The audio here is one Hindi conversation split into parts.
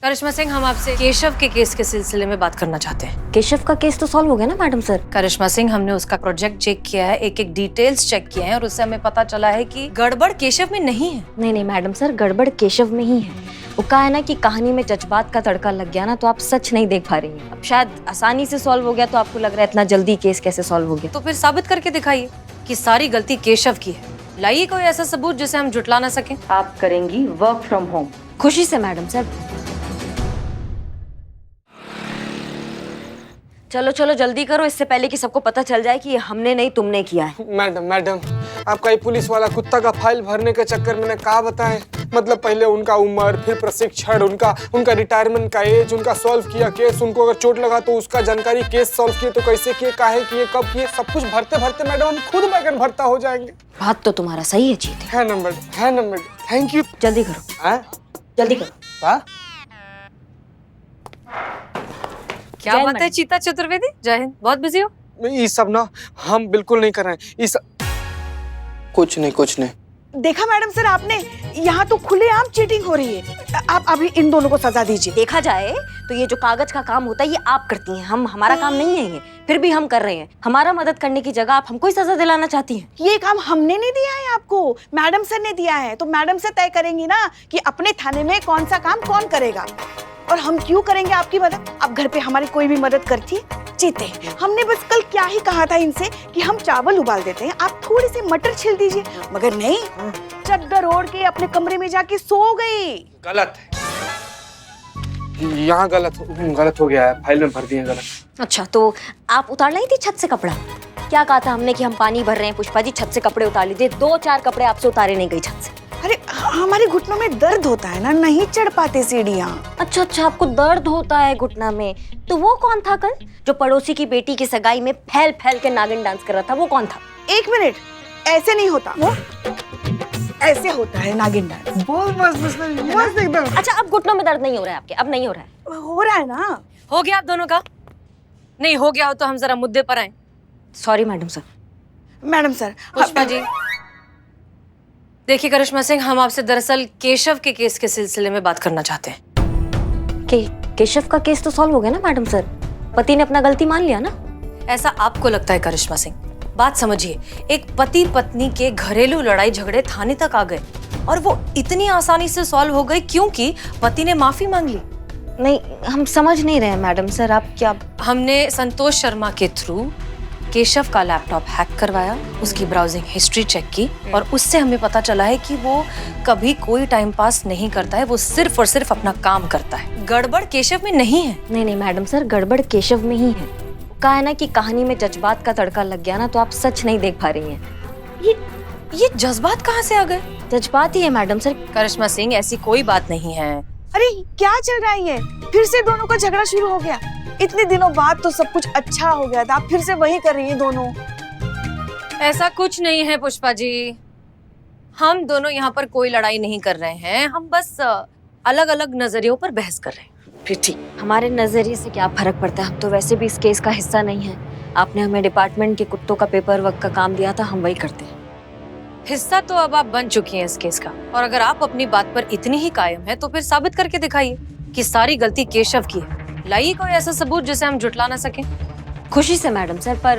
करिश्मा सिंह, हम आपसे केशव के केस के सिलसिले में बात करना चाहते हैं। केशव का केस तो सॉल्व हो गया ना मैडम सर? करिश्मा सिंह, हमने उसका प्रोजेक्ट चेक किया है, एक एक डिटेल्स चेक किए हैं और उससे हमें पता चला है कि गड़बड़ केशव में नहीं है। नहीं मैडम सर, गड़बड़ केशव में ही है। वो कहा है ना कि कहानी में जज्बात का तड़का लग गया ना, तो आप सच नहीं देख पा रही हैं। अब शायद आसानी से सॉल्व हो गया तो आपको लग रहा है इतना जल्दी केस कैसे सॉल्व हो गया। तो फिर साबित करके दिखाइए कि सारी गलती केशव की है। लाइए कोई ऐसा सबूत जिसे हम जुटला ना सकें। आप करेंगी वर्क फ्रॉम होम। खुशी से मैडम सर। चलो चलो जल्दी करो, इससे पहले कि सबको पता चल जाए कि ये हमने नहीं तुमने किया है। मैडम आपका ये पुलिस वाला कुत्ता का फाइल भरने के चक्कर में कहा बताएं, मतलब पहले उनका उम्र, फिर प्रशिक्षण, उनका रिटायरमेंट का एज, उनका सॉल्व किया केस, उनको अगर चोट लगा तो उसका जानकारी, केस सॉल्व किए तो कैसे किए, काहे किए, कब किए, सब कुछ भरते भरते मैडम हम खुद बैगन भरता हो जाएंगे। बात तो तुम्हारा सही है जीत। है ना मैडम, थैंक यू। जल्दी करो। जल्दी करो। क्या बात है चीता चतुर्वेदी, जय हिंद। बहुत बिजी हो? ये सब ना हम बिल्कुल नहीं कर रहे हैं। कुछ नहीं। देखा मैडम सर आपने, यहाँ तो खुलेआम चीटिंग हो रही है। आप अभी इन दोनों को सजा दीजिए। देखा जाए तो ये जो कागज का काम होता है ये आप करती हैं, हम हमारा काम नहीं है ये, फिर भी हम कर रहे हैं। हमारा मदद करने की जगह आप हमको ही सजा दिलाना चाहती हैं। ये काम हमने नहीं दिया है आपको, मैडम सर ने दिया है। तो मैडम से तय करेंगी ना कि अपने थाने में कौन सा काम कौन करेगा, और हम क्यों करेंगे आपकी मदद। अब घर पे हमारी कोई भी मदद करती है जीते। हमने बस कल क्या ही कहा था इनसे कि हम चावल उबाल देते हैं, आप थोड़ी सी मटर छिल दीजिए, मगर नहीं, चद्दर ओढ़ के अपने कमरे में जाके सो गई। गलत है, यहाँ गलत हो गया है, फाइल में भर दिए गलत। अच्छा तो आप उतार लाई थी छत से कपड़ा? क्या कहा था हमने कि हम पानी भर रहे हैं पुष्पा जी, छत से कपड़े उतार लीजिए। 2-4 कपड़े आपसे उतारे नहीं गई छत से। अरे हमारे घुटनों में दर्द होता है ना, नहीं चढ़ पाते सीढ़ियाँ। अच्छा आपको दर्द होता है घुटना में। तो वो कौन था कल जो पड़ोसी की बेटी की सगाई में फैल के नागिन डांस कर रहा था, वो कौन था? 1 मिनट, ऐसे नहीं होता, वो ऐसे होता है नागिन डांस। बस एकदम। अच्छा अब घुटनों में दर्द नहीं हो रहा है आपके? अब नहीं हो रहा है? हो रहा है ना। हो गया आप दोनों का? नहीं हो गया हो तो हम जरा मुद्दे पर आए। Sorry madam sir. Madam sir. Pushpa ji देखिए, करिश्मा सिंह, हम आपसे दरअसल केशव के केस के सिलसिले में बात करना चाहते हैं। केशव का केस तो सॉल्व हो गया ना मैडम सर? पति ने अपना गलती मान लिया ना? ऐसा आपको लगता है करिश्मा सिंह? बात समझिए, एक पति पत्नी के घरेलू लड़ाई झगड़े थाने तक आ गए और वो इतनी आसानी से सॉल्व हो गए क्योंकि पति ने माफी मांग ली। नहीं, हम समझ नहीं रहे मैडम सर, आप क्या? हमने संतोष शर्मा के थ्रू केशव का लैपटॉप हैक करवाया, उसकी ब्राउजिंग हिस्ट्री चेक की और उससे हमें पता चला है कि वो कभी कोई टाइम पास नहीं करता है, वो सिर्फ और सिर्फ अपना काम करता है। गड़बड़ केशव में नहीं है। नहीं मैडम सर, गड़बड़ केशव में ही है। कहा है ना कि कहानी में जज्बात का तड़का लग गया ना, तो आप सच नहीं देख पा रही हैं। ये जज्बात कहाँ से आ गए? जज्बात ही है मैडम सर। करिश्मा सिंह, ऐसी कोई बात नहीं है। अरे क्या चल रहा है ये? फिर से दोनों का झगड़ा शुरू हो गया। इतने दिनों बाद तो सब कुछ अच्छा हो गया था, आप फिर से वही कर रही है दोनों। ऐसा कुछ नहीं है पुष्पा जी, हम दोनों यहाँ पर कोई लड़ाई नहीं कर रहे हैं, हम बस अलग अलग नजरियों पर बहस कर रहे हैं। फिर ठीक, हमारे नजरिए से क्या फर्क पड़ता है, हम तो वैसे भी इस केस का हिस्सा नहीं है। आपने हमें डिपार्टमेंट के कुत्तों का पेपर वर्क का काम दिया था, हम वही करते हैं। हिस्सा तो अब आप बन चुकी हैं इस केस का, और अगर आप अपनी बात पर इतनी ही कायम है तो फिर साबित करके दिखाइए कि सारी गलती केशव की है। लाइए कोई ऐसा सबूत जिसे हम जुटला ना सकें। खुशी से मैडम सर, पर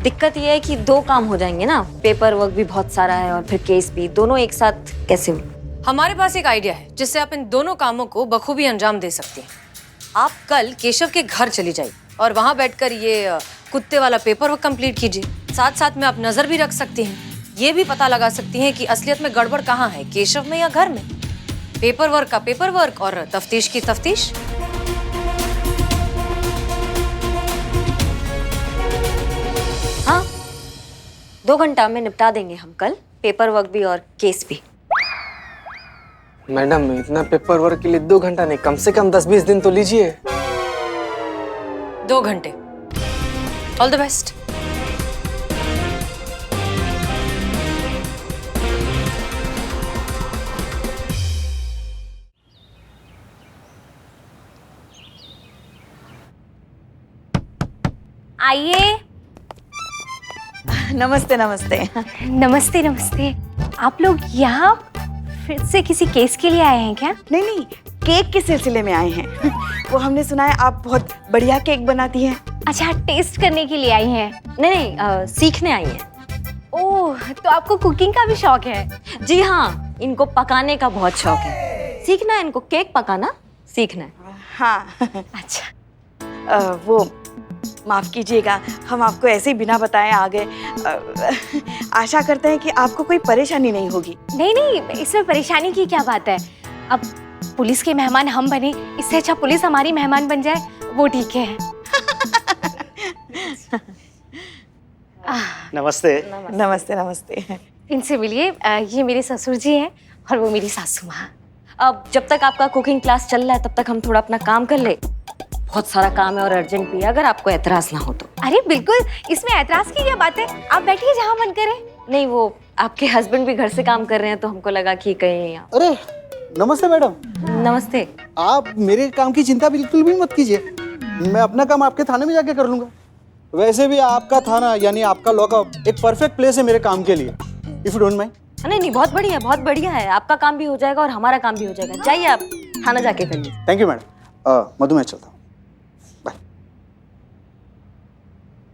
दिक्कत ये है कि 2 काम हो जाएंगे ना, पेपर वर्क भी बहुत सारा है और फिर केस भी, दोनों एक साथ कैसे हो? हमारे पास एक आइडिया है जिससे आप इन दोनों कामों को बखूबी अंजाम दे सकती हैं। आप कल केशव के घर चली जाइए और वहां बैठकर ये कुत्ते वाला पेपर वर्क कंप्लीट कीजिए। साथ साथ में आप नजर भी रख सकती हैं, ये भी पता लगा सकती हैं कि असलियत में गड़बड़ कहाँ है, केशव में या घर में। पेपर वर्क का पेपर वर्क और तफ्तीश की तफ्तीश। हाँ, 2 घंटा में निपटा देंगे हम कल पेपर वर्क भी और केस भी। मैडम इतना पेपर वर्क के लिए 2 घंटा नहीं, कम से कम 10-20 दिन तो लीजिए। 2 घंटे। All the best. आइए। नमस्ते नमस्ते। नमस्ते नमस्ते। आप लोग यहाँ फिर से किसी केस के लिए आए हैं क्या? नहीं, केक के सिलसिले में आए हैं। वो हमने सुना है आप बहुत बढ़िया केक बनाती हैं। अच्छा, टेस्ट करने के लिए आई हैं? नहीं, सीखने आई हैं। ओह, तो आपको कुकिंग का भी शौक है? जी हाँ, इनको पकाने का बहुत शौक है। सीखना है इनको, केक पकाना सीखना है। हाँ। अच्छा, वो माफ कीजिएगा, हम आपको ऐसे ही बिना बताए आ गए। आशा करते हैं कि आपको कोई परेशानी नहीं होगी। नहीं नहीं, इसमें परेशानी की क्या बात है। अब पुलिस के मेहमान हम बने, इससे अच्छा पुलिस हमारी मेहमान बन जाए, वो ठीक है। नमस्ते। नमस्ते नमस्ते। इनसे मिलिए, ये मेरे ससुर जी हैं और वो मेरी सासू माँ। अब जब तक आपका कुकिंग क्लास चल रहा है तब तक हम थोड़ा अपना काम कर ले। बहुत सारा काम है और अर्जेंट भी है, अगर आपको एतराज ना हो तो। अरे बिल्कुल, इसमें ऐतराज की क्या बात है, आप बैठिए जहाँ मन करे। नहीं, वो आपके हस्बैंड भी घर से काम कर रहे हैं तो हमको लगा कि कहीं। अरे नमस्ते मैडम। नमस्ते। आप मेरे काम की चिंता बिल्कुल भी मत कीजिए, मैं अपना काम आपके थाने में जाके कर लूंगा। वैसे भी आपका थाना यानी आपका लॉकअप एक परफेक्ट प्लेस है मेरे काम के लिए, इफ यू डोंट माइंड। नहीं नहीं, बहुत बढ़िया, बहुत बढ़िया है। आपका काम भी हो जाएगा और हमारा काम भी हो जाएगा। जाइए, आप थाना जाके कर लीजिए। Thank you madam. मधु, मैं चलता हूँ, बाय।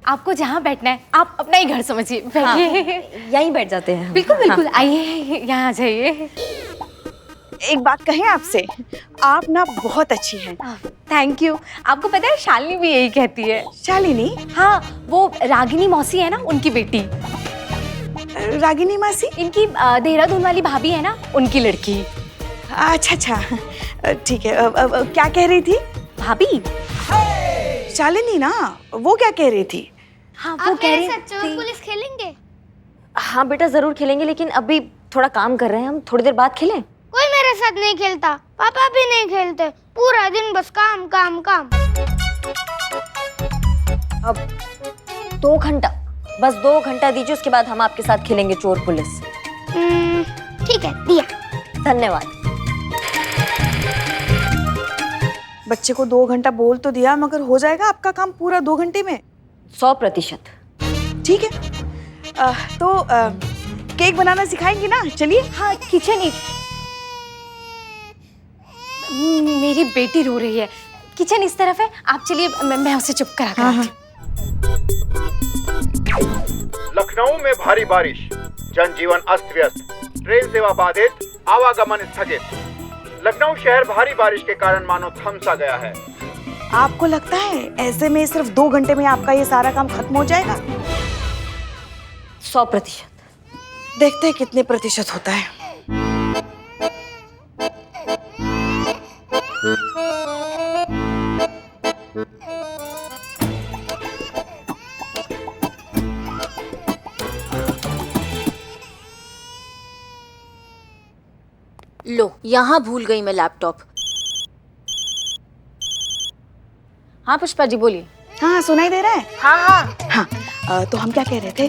आपको जहाँ बैठना है आप अपना ही घर समझिए, बैठिए। यहीं बैठ जाते हैं हम। बिल्कुल बिल्कुल, आइए यहाँ आ जाइए। एक बात कहें आपसे, आप ना बहुत अच्छी हैं। Thank you. आपको पता है शालिनी भी यही कहती है। शालिनी? हाँ, वो रागिनी मौसी है ना, उनकी बेटी। रागिनी मासी? इनकी देहरादून वाली भाभी है ना, उनकी लड़की। अच्छा अच्छा, ठीक है। क्या कह रही थी? भाभी? शालिनी ना, वो क्या कह रही थी? हाँ, वो कह रही चोर पुलिस खेलेंगे? हाँ बेटा, जरूर खेलेंगे, लेकिन अभी थोड़ा काम कर रहे हैं हम, थोड़ी देर बाद खेलें। कोई मेरे साथ नहीं खेलता, पापा भी नहीं खेलते, पूरा दिन बस काम काम काम। अब 2 घंटा, बस 2 घंटा दीजिए, उसके बाद हम आपके साथ खेलेंगे चोर पुलिस। ठीक है, दिया। धन्यवाद। बच्चे को 2 घंटा बोल तो दिया, मगर हो जाएगा आपका काम पूरा 2 घंटे में? 100%। ठीक है। तो केक बनाना सिखाएंगी ना? चलिए। हाँ, किचन। मेरी बेटी रो रही है, किचन इस तरफ है, आप चलिए, मैं उसे चुप करा कर आती हूँ। लखनऊ में भारी बारिश, जनजीवन अस्त व्यस्त, ट्रेन सेवा बाधित, आवागमन स्थगित। लखनऊ शहर भारी बारिश के कारण मानो थम सा गया है। आपको लगता है ऐसे में सिर्फ 2 घंटे में आपका ये सारा काम खत्म हो जाएगा? 100%। देखते हैं कितने प्रतिशत होता है। लो, यहाँ भूल गई मैं लैपटॉप। हाँ पुष्पा जी, बोलिए। हाँ, सुनाई दे रहा है? हाँ। हाँ, तो हम क्या कह रहे थे,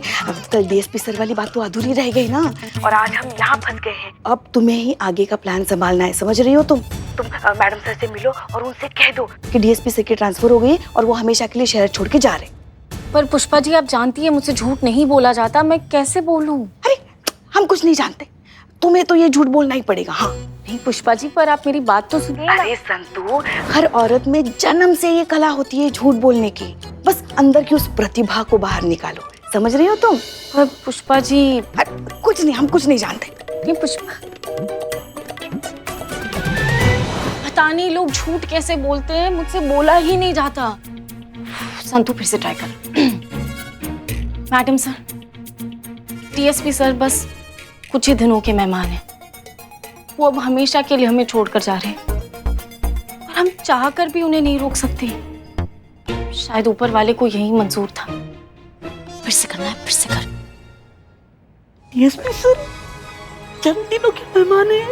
कल डीएसपी सर वाली बात तो अधूरी रह गई ना, और आज हम यहाँ फंस गए हैं। अब तुम्हें ही आगे का प्लान संभालना है, समझ रही हो तुम मैडम सर से मिलो और उनसे कह दो कि डीएसपी सर की ट्रांसफर हो गई और वो हमेशा के लिए शहर छोड़ के जा रहे। पर पुष्पा जी, आप जानती है मुझसे झूठ नहीं बोला जाता, मैं कैसे बोलूं? अरे, हम कुछ नहीं जानते, तुम्हें तो ये झूठ बोलना ही पड़ेगा। हाँ नहीं पुष्पा जी, पर आप मेरी बात तो सुनिए। अरे संतू, हर औरत में जन्म से ये कला होती है झूठ बोलने की, बस अंदर की उस प्रतिभा को बाहर निकालो, समझ रही हो तुम? पर पुष्पा जी, कुछ नहीं, हम कुछ नहीं जानते। नहीं पुष्पा, पता नहीं लोग झूठ कैसे बोलते हैं, मुझसे बोला ही नहीं जाता। संतू फिर से ट्राई कर। मैडम सर, डीएसपी सर बस कुछ ही दिनों के मेहमान हैं, वो अब हमेशा के लिए हमें छोड़कर जा रहे हैं और हम चाहकर भी उन्हें नहीं रोक सकते। शायद ऊपर वाले को यही मंजूर था। फिर से करना है, फिर से कर। डीएसपी सर जन्म दिनों के मेहमान हैं?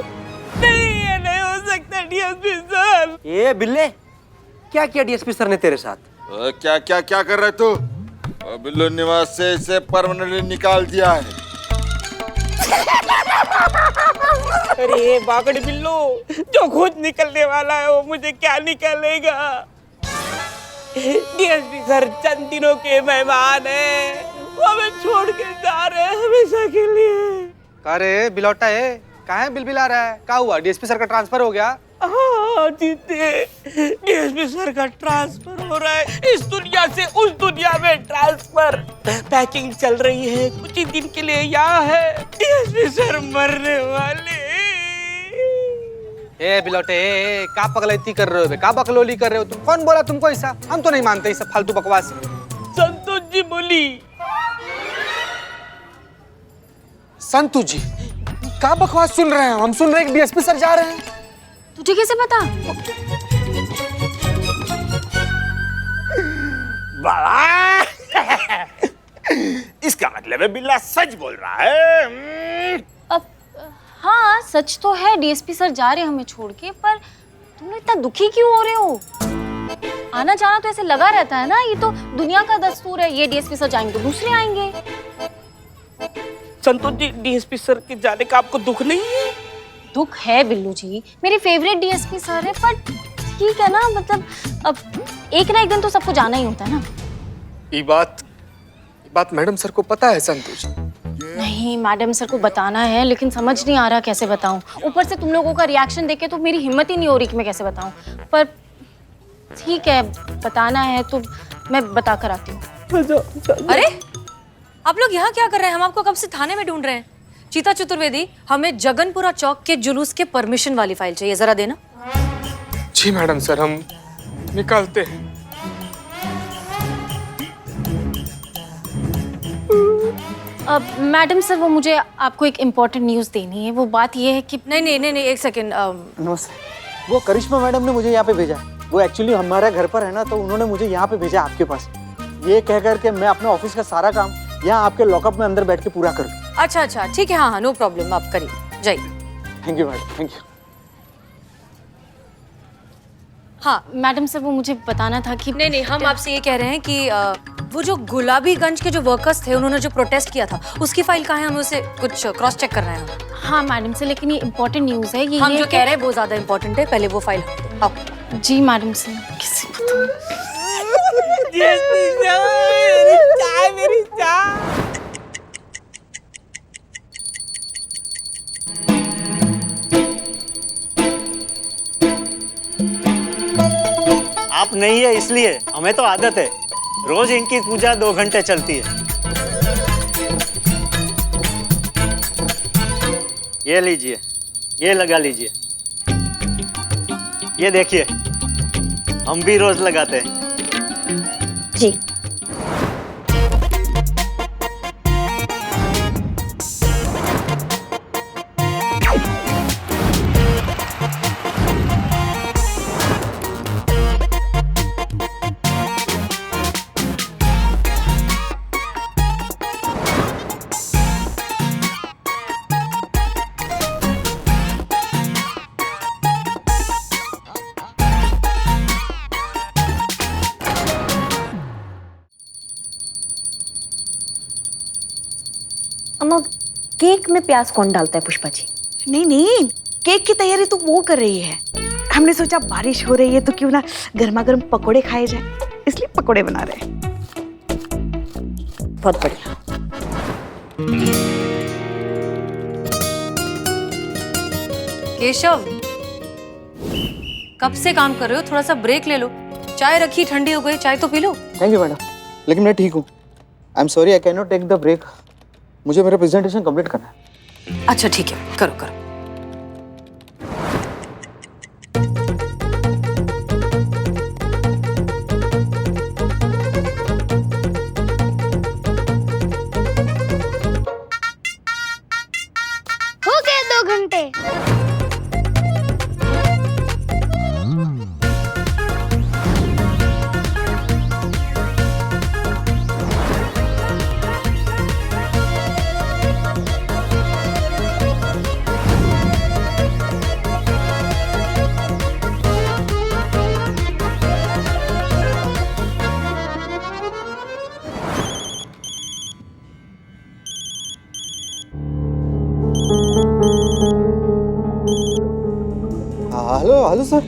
नहीं, ये नहीं हो सकता डीएसपी सर। ये बिल्ले, क्या किया डीएसपी सर ने तेरे साथ? क्या क्या क्या कर रहे तू? बिल्लू निवास से इसे परमानेंटली निकाल दिया है। अरे बागड़ बिल्लू, जो खुद निकलने वाला है वो मुझे क्या निकलेगा? डीएसपी सर चंद दिनों के मेहमान हैं, वो हमें छोड़ के जा रहे हैं हमेशा के लिए। अरे बिलौटा है, कहाँ है बिलबिला रहा है? क्या हुआ? डीएसपी सर का ट्रांसफर हो गया? हाँ, हाँ जीते, डीएसपी सर का ट्रांसफर हो रहा है, इस दुनिया से उस दुनिया में ट्रांसफर। पैकिंग चल रही है, कुछ ही दिन के लिए यहाँ है, डीएसपी सर मरने वाले। ए बिलोटे, का पगलैती कर रहे हो बे? का बकलोली कर रहे हो तुम? कौन बोला तुमको ऐसा? हम तो नहीं मानते ये सब फालतू बकवास। संतोष जी बोली। संतु जी, का बकवास सुन रहे हैं? हम सुन रहे हैं कि डीएसपी सर जा रहे हैं। तुझे कैसे पता? इसका मतलब है बिल्ला सच बोल रहा है। अब हाँ सच तो है, डीएसपी सर जा रहे हैं हमें छोड़ के, पर तुम लोग इतना दुखी क्यों हो रहे हो? आना जाना तो ऐसे लगा रहता है ना, ये तो दुनिया का दस्तूर है। ये डीएसपी सर जाएंगे तो दूसरे आएंगे। संतोष जी, डीएसपी सर के जाने का आपको दुख नहीं है? दुख है बिल्लू जी, मेरे फेवरेट डीएसपी सर है, पर ठीक है ना, मतलब अब एक ना एक दिन तो सबको जाना ही होता है ना। ये बात मैडम सर को पता है संतोष? नहीं, मैडम सर को बताना है, लेकिन समझ नहीं आ रहा कैसे बताऊं। ऊपर से तुम लोगों का रिएक्शन देख के तो मेरी हिम्मत ही नहीं हो रही कि मैं कैसे बताऊं। पर ठीक है, बताना है तो मैं बता कर आती हूँ। अरे आप लोग यहाँ क्या कर रहे हैं? हम आपको कब से थाने में ढूंढ रहे हैं। चीता चतुर्वेदी, हमें जगनपुरा चौक के जुलूस के परमिशन वाली फाइल चाहिए, जरा देना। जी मैडम सर, हम निकालते हैं। अब मैडम सर, वो मुझे आपको एक इम्पोर्टेंट न्यूज़ देनी है। वो बात ये है कि नहीं, एक सेकेंड। नमस्ते। वो करिश्मा मैडम ने मुझे यहाँ पे भेजा। वो एक्चुअली हमारे घर पर है ना, तो उन्होंने मुझे यहाँ पे भेजा आपके पास, ये कह कर के मैं अपने ऑफिस का सारा काम यहाँ आपके लॉकअप में अंदर बैठ के पूरा करूँ। अच्छा, ठीक है, हाँ, नो प्रॉब्लम, आप करिए, जाइए। Thank you madam, thank you. हाँ मैडम सर, वो मुझे बताना था कि नहीं, हम आपसे ये कह रहे हैं कि वो जो गुलाबीगंज के जो वर्कर्स थे, उन्होंने जो प्रोटेस्ट किया था, उसकी फाइल कहाँ है? हमें उसे कुछ क्रॉस चेक करना है। हाँ मैडम सर, लेकिन ये इम्पोर्टेंट न्यूज़ है। ये हम जो कह रहे हैं वो ज्यादा इम्पोर्टेंट है, पहले वो फाइल आओ। जी मैडम सर, किसी बताऊं? मेरी चाय। आप नहीं है इसलिए, हमें तो आदत है, रोज इनकी पूजा 2 घंटे चलती है। ये लीजिए, ये लगा लीजिए, ये देखिए, हम भी रोज लगाते हैं। जी। अम्मा, केक में प्याज कौन डालता है पुष्पा जी? नहीं, केक की तैयारी तो वो कर रही है। हमने सोचा बारिश हो रही है तो क्यों ना गर्मा गर्म पकोड़े खाए जाए, इसलिए पकोड़े बना रहे हैं। बहुत बढ़िया। केशव, कब से काम कर रहे हो? थोड़ा सा ब्रेक ले लो। चाय रखी, ठंडी हो गई, चाय तो पी लो। थैंक यू मैडम, लेकिन मैं ठीक हूँ। I am sorry, I can not take the break. मुझे मेरा प्रेजेंटेशन कंप्लीट करना है। अच्छा ठीक है, करो। हो गए 2 घंटे। Hello sir.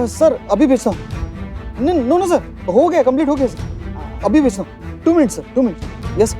सर अभी भेजता हूँ। नो सर, हो गया, कंप्लीट हो गया सर, अभी भेजता हूँ। 2 मिनट सर, 2 मिनट। यस।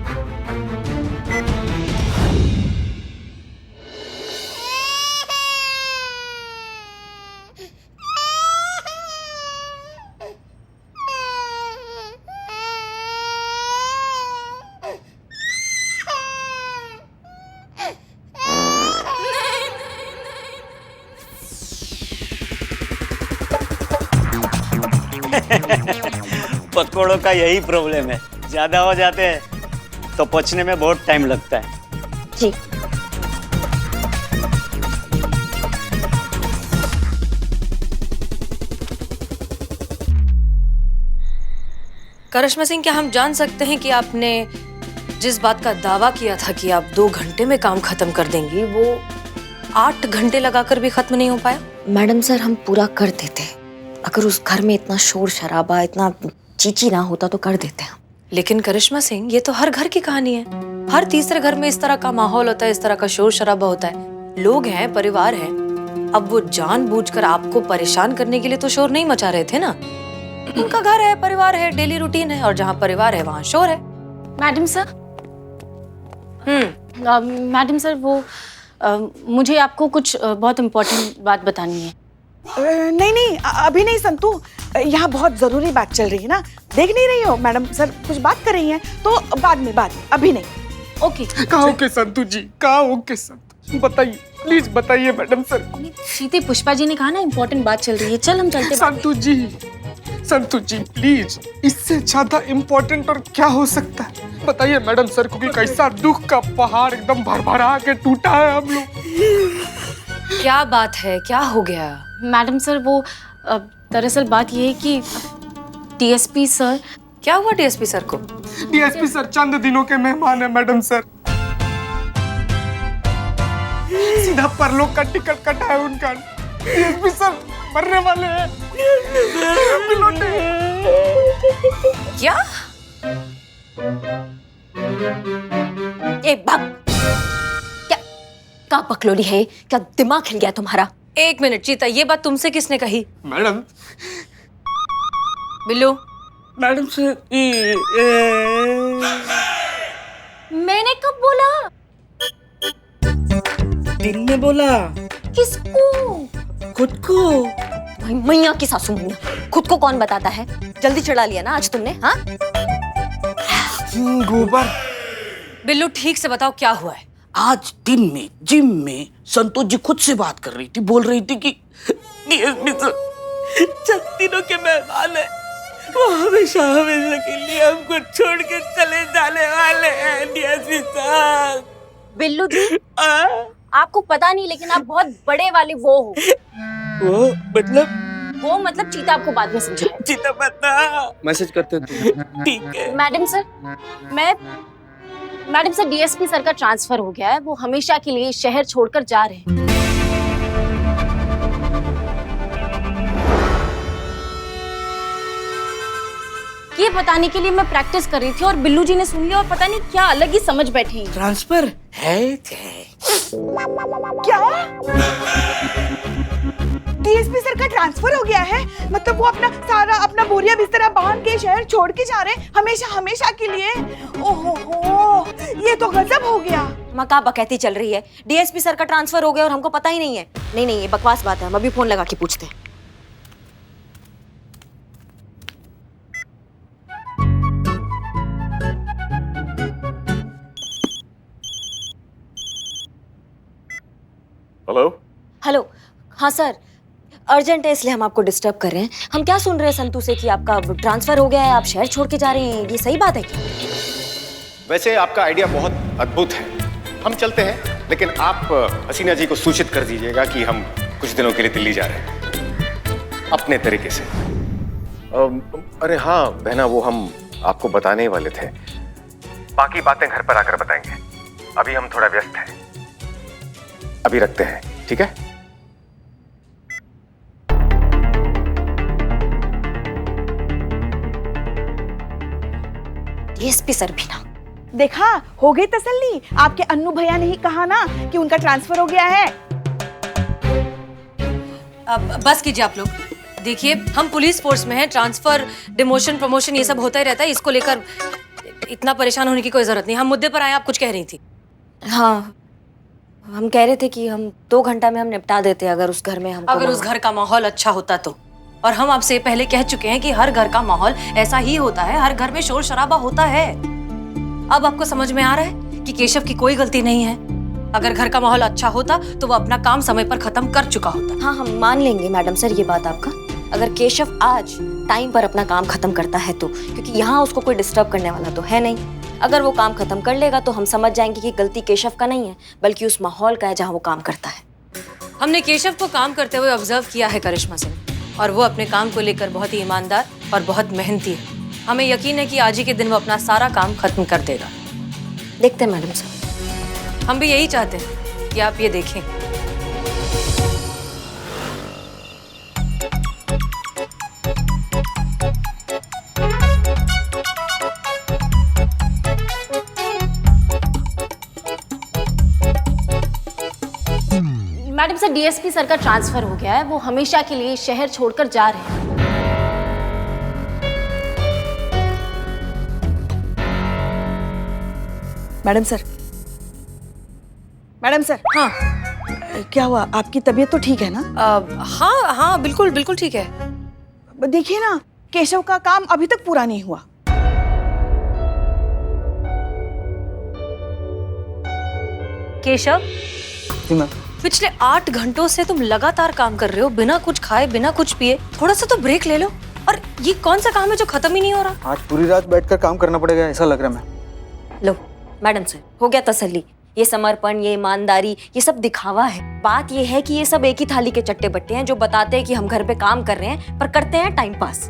पकोड़ों का यही प्रॉब्लम है, ज्यादा हो जाते हैं तो पचने में बहुत टाइम लगता है। जी करिश्मा सिंह, क्या हम जान सकते हैं कि आपने जिस बात का दावा किया था कि आप 2 घंटे में काम खत्म कर देंगी, वो 8 घंटे लगाकर भी खत्म नहीं हो पाया? मैडम सर, हम पूरा कर देते। अगर उस घर में इतना शोर शराबा, इतना चीची ना होता तो कर देते हैं। लेकिन करिश्मा सिंह, ये तो हर घर की कहानी है। हर तीसरे घर में इस तरह का माहौल होता है, इस तरह का शोर शराबा होता है। लोग हैं, परिवार है। अब वो जानबूझकर आपको परेशान करने के लिए तो शोर नहीं मचा रहे थे ना। उनका घर है, परिवार है, डेली रूटीन है, और जहाँ परिवार है वहाँ शोर है। मैडम सर, मैडम सर, वो मुझे आपको कुछ बहुत इम्पोर्टेंट बात बतानी है। नहीं नहीं, अभी नहीं संतू, यहाँ बहुत जरूरी बात चल रही है ना, देख नहीं रही हो? मैडम सर कुछ बात कर रही हैं, तो बाद में, अभी नहीं। ओके। कहाँ ओके संतू जी, कहाँ ओके संतू, बताइए प्लीज बताइए मैडम सर। सीते पुष्पा जी ने कहा ना इम्पोर्टेंट बात चल रही है, चल हम चलते। संतू जी प्लीज, इससे ज्यादा इम्पोर्टेंट और क्या हो सकता है? बताइए मैडम सर को कि कैसा दुख का पहाड़ एकदम भरभरा के टूटा है हम लोग। क्या बात है, क्या हो गया? मैडम सर, वो दरअसल बात ये है कि डीएसपी सर। क्या हुआ डीएसपी सर को? डीएसपी सर चंद दिनों के मेहमान है मैडम सर। सीधा परलोक का टिकट कटा है उनका। डीएसपी सर मरने वाले हैं। क्या? ए भाग! क्या पकलोली है? क्या दिमाग हिल गया तुम्हारा? 1 मिनट चीता, ये बात तुमसे किसने कही? मैडम। बिल्लू। मैडम सर, मैंने कब बोला? दिल ने बोला। किसको? खुद को। मैया की सासू मैया, खुद को कौन बताता है? जल्दी चढ़ा लिया ना आज तुमने, हाँ? गोबर। बिल्लू ठीक से बताओ क्या हुआ है? आज दिन में जिम में संतोष जी खुद से बात कर रही थी, बोल रही थी कि डीएसपी सर चंद दिनों के मेहमान है, वो हमेशा हमेशा के लिए हमको छोड़ के चले जाने वाले हैं। DSP sir. बिल्लू जी, आपको पता नहीं, लेकिन आप बहुत बड़े वाले वो हो। वो मतलब चीता आपको बाद में समझाएगा। चीता पता मैसेज करते हैं। ठीक है। मैडम सर, डीएसपी सर का ट्रांसफर हो गया है, वो हमेशा के लिए शहर छोड़कर जा रहे हैं। ये बताने के लिए मैं प्रैक्टिस कर रही थी और बिल्लू जी ने सुन लिया और पता नहीं क्या अलग ही समझ बैठी। ट्रांसफर है क्या? डीएसपी सर का ट्रांसफर हो गया है? मतलब वो अपना बोरिया बिस्तरा बांध के शहर छोड़ के जा रहे हैं, हमेशा के लिए? ओहो, ये तो गजब हो गया। माँ क्या बकैती चल रही है? डीएसपी सर का ट्रांसफर हो गया और हमको पता ही नहीं है। नहीं, ये बकवास बात है, हम अभी फोन लगा के पूछते हैं। हेलो, हाँ सर, अर्जेंट है इसलिए हम आपको डिस्टर्ब कर रहे हैं। हम क्या सुन रहे हैं संतू से कि आपका ट्रांसफर हो गया है, आप शहर छोड़ के जा रहे हैं, ये सही बात है क्या? वैसे आपका आइडिया बहुत अद्भुत है। हम चलते हैं, लेकिन आप हसीना जी को सूचित कर दीजिएगा कि हम कुछ दिनों के लिए दिल्ली जा रहे हैं अपने तरीके से। अरे हाँ बहना, वो हम आपको बताने ही वाले थे, बाकी बातें घर पर आकर बताएंगे। अभी हम थोड़ा व्यस्त हैं, अभी रखते हैं, ठीक है? डीएसपी सर भी ना। देखा, हो गई तसल्ली। आपके अन्नू भैया ने ही कहा ना कि उनका ट्रांसफर हो गया है। अब बस कीजिए आप लोग। देखिए, हम पुलिस फोर्स में हैं, ट्रांसफर, डिमोशन, प्रमोशन ये सब होता ही रहता है। इसको लेकर इतना परेशान होने की कोई जरूरत नहीं। हम मुद्दे पर आए, आप कुछ कह रही थी। हाँ, हम कह रहे थे कि हम 2 घंटा में हम निपटा देते अगर उस घर में अगर उस घर का माहौल अच्छा होता तो। और हम आपसे पहले कह चुके हैं कि हर घर का माहौल ऐसा ही होता है, हर घर में शोर शराबा होता है। अब आपको समझ में आ रहा है कि केशव की कोई गलती नहीं है। अगर घर का माहौल अच्छा होता तो वो अपना काम समय पर खत्म कर चुका होता। हाँ, हम मान लेंगे मैडम सर ये बात आपका, अगर केशव आज टाइम पर अपना काम खत्म करता है तो, क्योंकि यहाँ उसको कोई डिस्टर्ब करने वाला तो है नहीं। अगर वो काम खत्म कर लेगा तो हम समझ जाएंगे कि गलती केशव का नहीं है, बल्कि उस माहौल का है जहाँ वो काम करता है। हमने केशव को काम करते हुए ऑब्जर्व किया है करिश्मा सिंह, और वो अपने काम को लेकर बहुत ही ईमानदार और बहुत मेहनती है। हमें यकीन है कि आज ही के दिन वो अपना सारा काम खत्म कर देगा। देखते हैं मैडम साहब। हम भी यही चाहते हैं कि आप ये देखें। मैडम सर, डीएसपी सर का ट्रांसफर हो गया है, वो हमेशा के लिए शहर छोड़कर जा रहे हैं। Madam sir, madam sir. हाँ क्या हुआ, आपकी तबीयत तो ठीक है ना? हाँ हाँ बिल्कुल बिल्कुल ठीक है। देखिए ना, केशव का काम अभी तक पूरा नहीं हुआ। केशव, जी मैम। पिछले 8 घंटों से तुम लगातार काम कर रहे हो, बिना कुछ खाए बिना कुछ पिए। थोड़ा सा तो ब्रेक ले लो। और ये कौन सा काम है जो खत्म ही नहीं हो रहा? आज पूरी रात बैठकर काम करना पड़ेगा ऐसा लग रहा है मैम। लो मैडम सर, हो गया तसल्ली। ये समर्पण, ये ईमानदारी, ये सब दिखावा है। बात ये है कि ये सब एक ही थाली के चट्टे बट्टे हैं जो बताते हैं कि हम घर पे काम कर रहे हैं, पर करते हैं टाइम पास।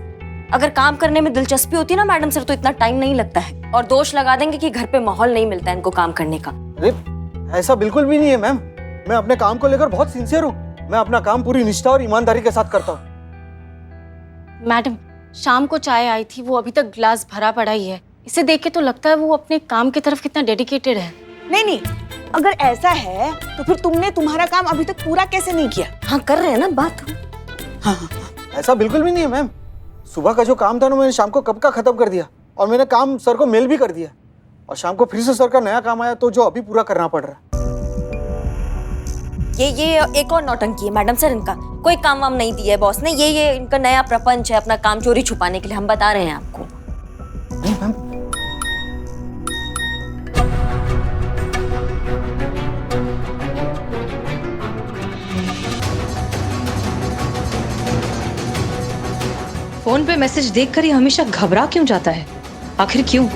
अगर काम करने में दिलचस्पी होती ना मैडम सर, तो इतना टाइम नहीं लगता है। और दोष लगा देंगे कि घर पे माहौल नहीं मिलता है इनको काम करने का। अरे ऐसा बिल्कुल भी नहीं है मैम। मैं अपने काम को लेकर बहुत सिंसियर हूँ। मैं अपना काम पूरी निष्ठा और ईमानदारी के साथ करता हूँ। मैडम, शाम को चाय आई थी, वो अभी तक ग्लास भरा पड़ा ही है। इसे देख के तो लगता है वो अपने काम की तरफ कितना डेडिकेटेड है। नहीं नहीं, अगर ऐसा है तो फिर तुमने तुम्हारा काम अभी तक पूरा कैसे नहीं किया? हाँ कर रहे हैं ना बात। हाँ, ऐसा बिल्कुल भी नहीं है मैम। सुबह का जो काम था ना, मैंने शाम को कब का खत्म कर दिया, और मैंने काम सर को मेल भी कर दिया। और शाम को फिर से सर का नया काम आया तो जो अभी पूरा करना पड़ रहा है। ये एक और नौटंकी है मैडम सर इनका। कोई काम वाम नहीं दिया है बॉस ने। ये इनका नया प्रपंच है, अपना काम चोरी छुपाने के लिए। हम बता रहे हैं आपको। नहीं मैम, फोन पे मैसेज देखकर ही हमेशा घबरा क्यों जाता है? आखिर क्यों?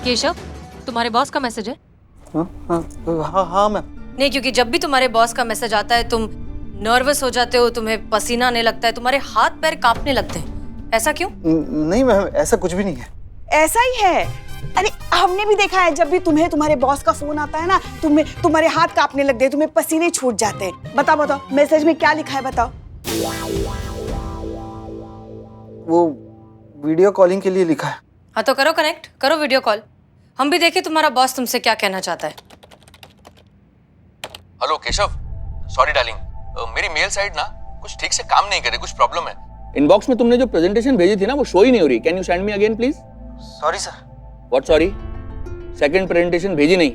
केशव, तुम्हारे बॉस का मैसेज है? हाँ मैम। नहीं, क्योंकि जब भी तुम्हारे बॉस का मैसेज आता है तुम नर्वस हो जाते हो, तुम्हें पसीना आने लगता है, तुम्हारे हाथ पैर कांपने लगते हैं। ऐसा क्यों? नहीं मैम, ऐसा कुछ भी नहीं है। ऐसा ही है। अरे हमने भी देखा है, जब भी तुम्हें तुम्हारे बॉस का फोन आता है ना, तुम्हारे हाथ कांपने लगते हैं, तुम्हें पसीने छूट जाते हैं। बताओ मैसेज में क्या लिखा है, बताओ। वो वीडियो कॉलिंग के लिए लिखा है। हाँ तो करो कनेक्ट, करो वीडियो कॉल। हम भी देखें तुम्हारा बॉस तुमसे क्या कहना चाहता है। हेलो केशव, सॉरी डार्लिंग, मेरी मेल साइट ना कुछ ठीक से काम नहीं कर रही, कुछ प्रॉब्लम है। इनबॉक्स में तुमने जो प्रेजेंटेशन भेजी थी ना, वो शो ही नहीं हो रही। Can you send me again please? Sorry sir. What sorry? Second presentation भेजी नहीं,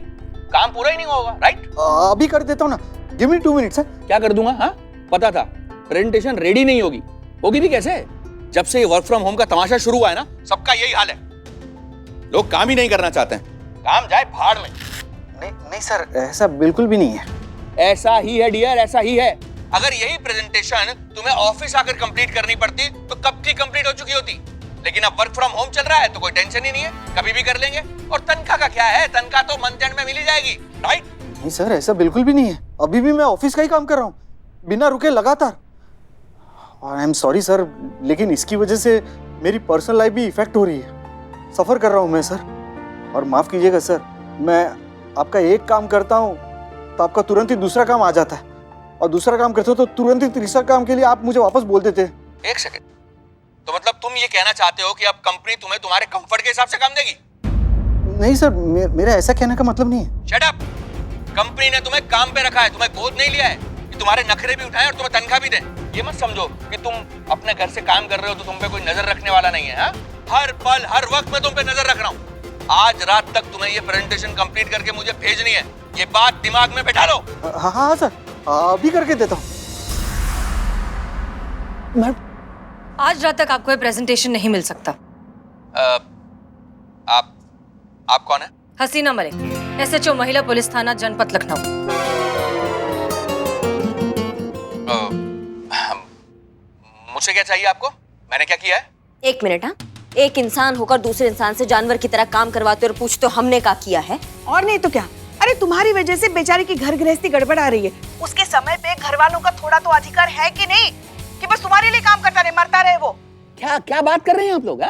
काम पूरा ही नहीं होगा, राइट? अभी कर देता हूँ ना, गिव मी 2 मिनट्स। क्या कर दूंगा? हाँ पता था प्रेजेंटेशन रेडी नहीं होगी। होगी भी कैसे? जब से ये वर्क फ्रॉम होम का तमाशा शुरू हुआ है ना, सबका यही हाल है। लोग काम ही नहीं करना चाहते हैं, काम जाए भाड़ में। नहीं सर, ऐसा बिल्कुल भी नहीं है। ऐसा ही है डियर, ऐसा ही है। अगर यही प्रेजेंटेशन तुम्हें ऑफिस आकर कंप्लीट करनी पड़ती तो कब की कंप्लीट हो चुकी होती। लेकिन अब वर्क फ्रॉम होम चल रहा है तो कोई टेंशन ही नहीं है, कभी भी कर लेंगे। और तनख्वाह का क्या है, तनख्वाह तो मंथ एंड में मिल ही जाएगी, राइट? नहीं सर, ऐसा बिल्कुल भी नहीं है। अभी भी मैं ऑफिस का ही काम कर रहा हूँ, बिना रुके लगातार। और आई एम सॉरी सर, लेकिन इसकी वजह से मेरी पर्सनल लाइफ भी इफेक्ट हो रही है। सफर कर रहा हूँ मैं सर, और माफ कीजिएगा सर, मैं आपका एक काम करता हूँ तो आपका तुरंत ही दूसरा काम आ जाता है, और दूसरा काम करते हो तो तुरंत ही तीसरा काम के लिए आप मुझे वापस बोल देते हैं। एक सेकंड, तो मतलब तुम ये कहना चाहते हो कि अब कंपनी तुम्हें तुम्हारे कंफर्ट के हिसाब से काम देगी? नहीं सर, मेरा ऐसा कहने का मतलब नहीं है। Shut up! कंपनी ने तुम्हें काम पे रखा है, तुम्हें गोद नहीं लिया है कि तुम्हारे नखरे भी उठाएं और तुम्हें तनख्वाह भी दें। ये मत समझो कि तुम अपने घर से काम कर रहे हो तो तुम पे कोई नजर रखने वाला नहीं है। हर पल हर वक्त मैं तुम पे नजर रख रहा हूँ। आज रात तक तुम्हें ये प्रेजेंटेशन कंप्लीट करके मुझे भेजनी है, ये बात दिमाग में बैठा लो। हाँ सर, अभी करके देता हूँ। आज रात तक आपको ये प्रेजेंटेशन नहीं मिल सकता। आप कौन है? हसीना मलिक, SHO महिला पुलिस थाना जनपद लखनऊ। मुझसे क्या चाहिए आपको? मैंने क्या किया है? एक मिनट। हाँ, एक इंसान होकर दूसरे इंसान से जानवर की तरह काम करवाते और पूछते हो हमने क्या किया है? और नहीं तो क्या। अरे तुम्हारी वजह से बेचारी की घर गृहस्थी गड़बड़ आ रही है। उसके समय पे घर वालों का थोड़ा तो अधिकार है कि नहीं, कि बस तुम्हारे लिए काम करता रहे, मरता रहे वो। क्या क्या बात कर रहे हैं आप लोग?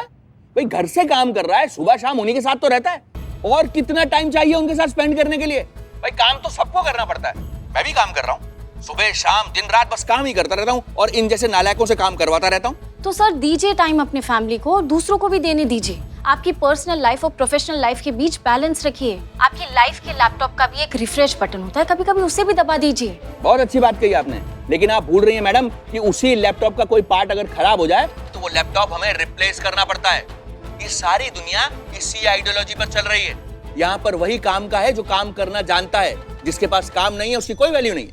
भाई घर से काम कर रहा है, सुबह शाम उन्हीं के साथ तो रहता है, और कितना टाइम चाहिए उनके साथ स्पेंड करने के लिए? भाई काम तो सबको करना पड़ता है। मैं भी काम कर रहा हूँ, सुबह शाम दिन रात बस काम ही करता रहता हूँ, और इन जैसे नालायकों से काम करवाता रहता हूँ। तो सर दीजिए टाइम अपने फैमिली को और दूसरों को भी देने दीजिए। आपकी पर्सनल लाइफ और प्रोफेशनल लाइफ के बीच बैलेंस रखिए। आपकी लाइफ के लैपटॉप का भी एक रिफ्रेश बटन होता है, कभी कभी उसे भी दबा दीजिए। बहुत अच्छी बात कही आपने, लेकिन आप भूल रही हैं मैडम कि उसी लैपटॉप का कोई पार्ट अगर खराब हो जाए तो वो लैपटॉप हमें रिप्लेस करना पड़ता है। ये सारी दुनिया इसी आइडियोलॉजी पर चल रही है। यहाँ पर वही काम का है जो काम करना जानता है, जिसके पास काम नहीं है उसकी कोई वैल्यू नहीं है।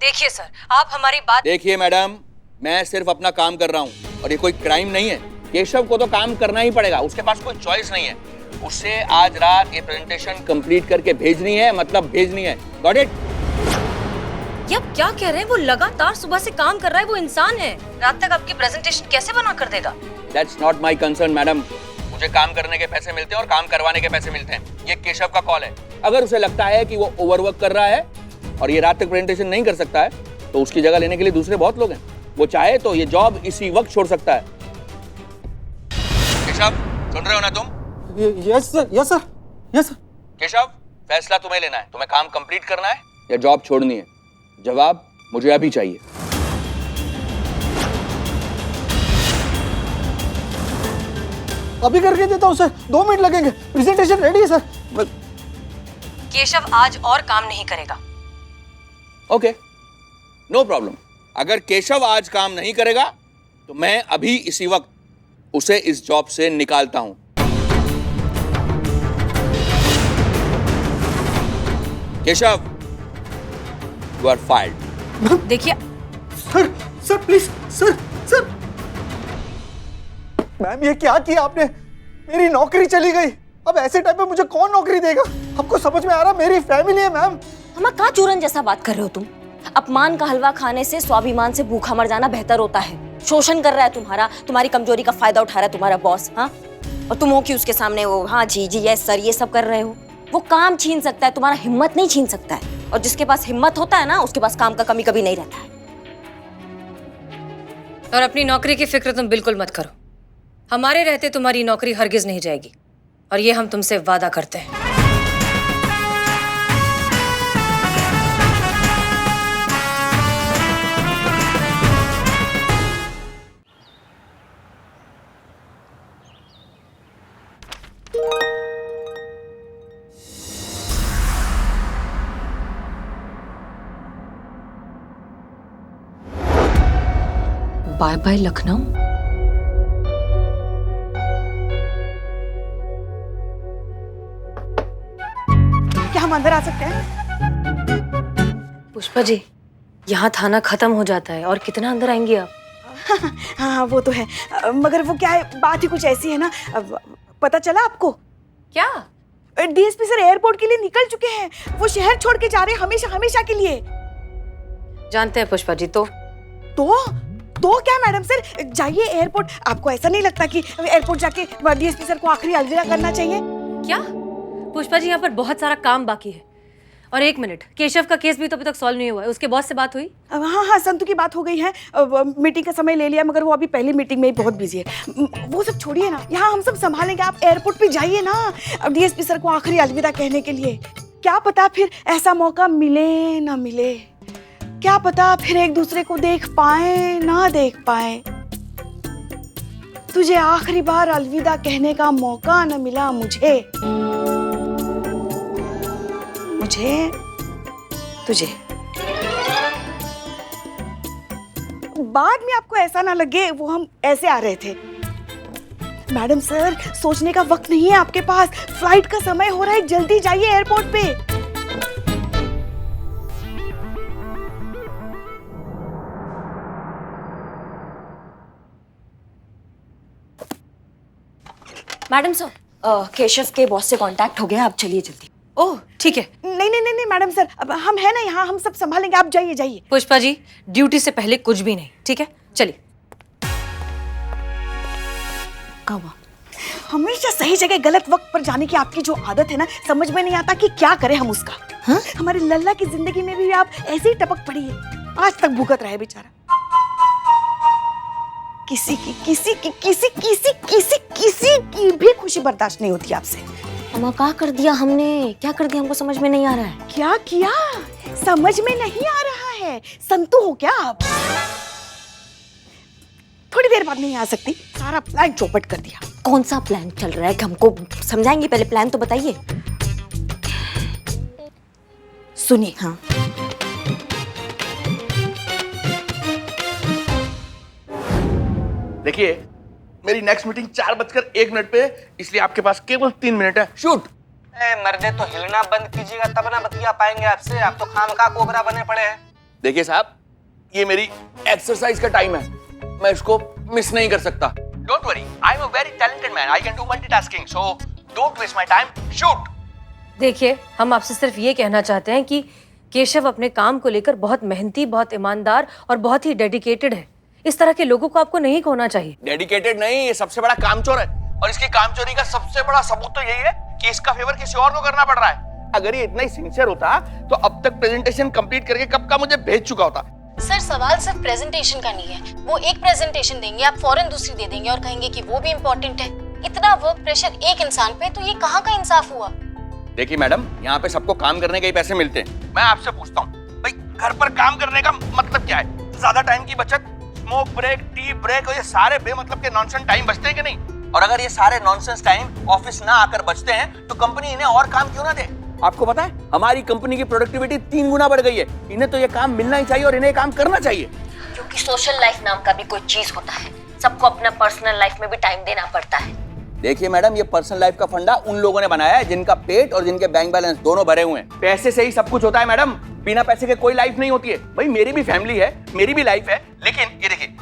देखिए सर, आप हमारी बात। देखिए मैडम, मैं सिर्फ अपना काम कर रहा हूँ और ये कोई क्राइम नहीं है। केशव को तो काम करना ही पड़ेगा, उसके पास कोई चॉइस नहीं है। उसे आज रात ये प्रेजेंटेशन कंप्लीट करके भेजनी है, मतलब भेजनी है। Got it? ये आप क्या कह रहे हैं? वो लगातार सुबह से काम कर रहा है, वो इंसान है। रात तक आपकी प्रेजेंटेशन कैसे बना कर देगा? That's not my concern, madam. मुझे काम करने के पैसे मिलते हैं और काम करवाने के पैसे मिलते हैं। ये केशव का कॉल है। अगर उसे लगता है कि वो ओवरवर्क कर रहा है और ये रात तक प्रेजेंटेशन नहीं कर सकता है, तो उसकी जगह लेने के लिए दूसरे बहुत लोग हैं। वो चाहे तो ये जॉब इसी वक्त छोड़ सकता है। केशव, सुन रहे हो ना तुम? Yes sir, yes sir, yes sir. Keshav, फैसला तुम्हें लेना है। तुम्हें काम कंप्लीट करना है या जॉब छोड़नी है? जवाब मुझे अभी चाहिए। अभी करके देता हूँ सर, 2 मिनट लगेंगे। प्रेजेंटेशन रेडी है सर। केशव आज और काम नहीं करेगा। Okay, no problem. अगर केशव आज काम नहीं करेगा तो मैं अभी इसी वक्त उसे इस जॉब से निकालता हूं। Keshav, you are fired. देखिए sir, sir please, sir, sir. Ma'am ये क्या किया आपने? मेरी नौकरी चली गई। अब ऐसे टाइम पे मुझे कौन नौकरी देगा? आपको समझ में आ रहा? मेरी फैमिली है मैम। हम का चूरन जैसा बात कर रहे हो तुम? अपमान का हलवा खाने से स्वाभिमान से भूखा मर जाना बेहतर होता है। शोषण कर रहा है तुम्हारी कमजोरी का फायदा उठा रहा है तुम्हारा बॉस। हाँ, और तुम हो कि उसके सामने वो हाँ जी जी यस सर ये सब कर रहे हो। वो काम छीन सकता है, तुम्हारा हिम्मत नहीं छीन सकता है। और जिसके पास हिम्मत होता है ना, उसके पास काम का कमी कभी नहीं रहता है। और अपनी नौकरी की फिक्र तुम बिल्कुल मत करो। हमारे रहते तुम्हारी नौकरी हरगिज नहीं जाएगी, और ये हम तुमसे वादा करते हैं। Bye bye Lucknow. क्या हम अंदर आ सकते हैं? पुष्पा जी, यहाँ थाना खत्म हो जाता है, और कितना अंदर आएंगी आप? हाँ वो तो है, मगर वो क्या है, बात ही कुछ ऐसी है ना। पता चला आपको? क्या? डीएसपी सर एयरपोर्ट के लिए निकल चुके हैं। वो शहर छोड़ के जा रहे हैं हमेशा हमेशा के लिए। जानते हैं पुष्पा जी। तो क्या मैडम सर, जाइए एयरपोर्ट। आपको ऐसा नहीं लगता कि एयरपोर्ट जाके डीएसपी सर को आखिरी अलविदा करना चाहिए? क्या पुष्पा जी, यहाँ पर बहुत सारा काम बाकी है। और एक मिनट, केशव का केस भी तो अभी तक सॉल्व नहीं हुआ है। उसके बॉस से बात हुई? हाँ, संतु की बात हो गई है। मीटिंग का समय ले लिया, मगर वो अभी पहली मीटिंग में ही बहुत बिजी है। वो सब छोड़िए ना, यहाँ हम सब संभालेंगे। आप एयरपोर्ट पे जाइए ना, अब डीएसपी सर को आखिरी अलविदा कहने के लिए। क्या पता फिर ऐसा मौका मिले ना मिले, क्या पता फिर एक दूसरे को देख पाए ना देख पाए। तुझे आखिरी बार अलविदा कहने का मौका न मिला मुझे तुझे। बाद में आपको ऐसा ना लगे वो हम ऐसे आ रहे थे। मैडम सर, सोचने का वक्त नहीं है आपके पास। फ्लाइट का समय हो रहा है, जल्दी जाइए एयरपोर्ट पे। मैडम सर, केशव के बॉस से कांटेक्ट हो गया, आप चलिए जल्दी। ओह ठीक है। नहीं मैडम सर, अब हम है ना यहाँ, हम सब संभालेंगे, आप जाइए जाइए। पुष्पा जी, ड्यूटी से पहले कुछ भी नहीं, ठीक है? चलिए। हमेशा सही जगह गलत वक्त पर जाने की आपकी जो आदत है ना, समझ में नहीं आता कि क्या करें हम उसका। हाँ? हमारे लल्ला की जिंदगी में भी आप ऐसे ही टपक पड़ी है, आज तक भुगत रहा है बेचारा। किसी की भी खुशी बर्दाश्त नहीं होती आपसे। अम्मा क्या कर दिया हमने, क्या कर दिया, हमको समझ में नहीं आ रहा है। क्या किया समझ में नहीं आ रहा है? संतु हो क्या आप? थोड़ी देर बाद नहीं आ सकती, सारा प्लान चौपट कर दिया। कौन सा प्लान चल रहा है, हमको समझाएंगे? पहले प्लान तो बताइए। सुनिए। हाँ, देखिए, मेरी नेक्स्ट मीटिंग 4:01 पे, इसलिए आपके पास केवल 3 मिनट है। शूट। मर्दे तो हिलना बंद कीजिएगा तब ना बतिया पाएंगे आपसे, आप तो खामखा कोबरा बने पड़े हैं। देखिए साहब, ये मेरी एक्सरसाइज का टाइम है, मैं इसको मिस नहीं कर सकता। Don't worry, I am a very talented man, I can do multitasking, so don't waste my time. Shoot. देखिए, हम आपसे सिर्फ ये कहना चाहते हैं कि केशव अपने काम को लेकर बहुत मेहनती, बहुत ईमानदार और बहुत ही डेडिकेटेड है। इस तरह के लोगों को आपको नहीं खोना चाहिए। डेडिकेटेड नहीं, ये सबसे बड़ा कामचोर है, और इसकी कामचोरी का सबसे बड़ा सबूत तो यही है कि इसका फेवर किसी और को करना पड़ रहा है। अगर ये इतना ही सिंसियर होता तो अब तक प्रेजेंटेशन कंप्लीट करके कब का मुझे भेज चुका होता। सर, सवाल सिर्फ प्रेजेंटेशन का नहीं है। वो एक प्रेजेंटेशन देंगे, आप फौरन दूसरी दे देंगे और कहेंगे कि वो भी इम्पोर्टेंट है। इतना वर्क प्रेशर एक इंसान पे, तो ये कहाँ का इंसाफ हुआ? देखिए मैडम, यहाँ पे सबको काम करने के ही पैसे मिलते हैं। मैं आपसे पूछता हूँ, भाई घर पर काम करने का मतलब क्या है? ज्यादा टाइम की बचत, स्मोक ब्रेक, टी ब्रेक और ये सारे बेमतलब के नॉनसेंस टाइम बचते हैं कि नहीं? और अगर ये सारे नॉनसेंस टाइम ऑफिस ना आकर बचते हैं तो कंपनी इन्हें और काम क्यों ना दे? आपको पता है, हमारी कंपनी की प्रोडक्टिविटी 3 गुना बढ़ गई है। इन्हें तो ये काम मिलना ही चाहिए और इन्हें काम करना चाहिए। क्योंकि सोशल लाइफ नाम का भी कोई चीज होता है, सबको अपना पर्सनल लाइफ में भी टाइम देना पड़ता है। देखिए मैडम, ये पर्सनल लाइफ का फंडा उन लोगों ने बनाया है जिनका पेट और जिनके बैंक बैलेंस दोनों भरे हुए हैं। पैसे से ही सब कुछ होता है मैडम, बिना पैसे के कोई लाइफ नहीं होती है। भाई मेरी भी फैमिली है, मेरी भी लाइफ है, लेकिन ये देखिए,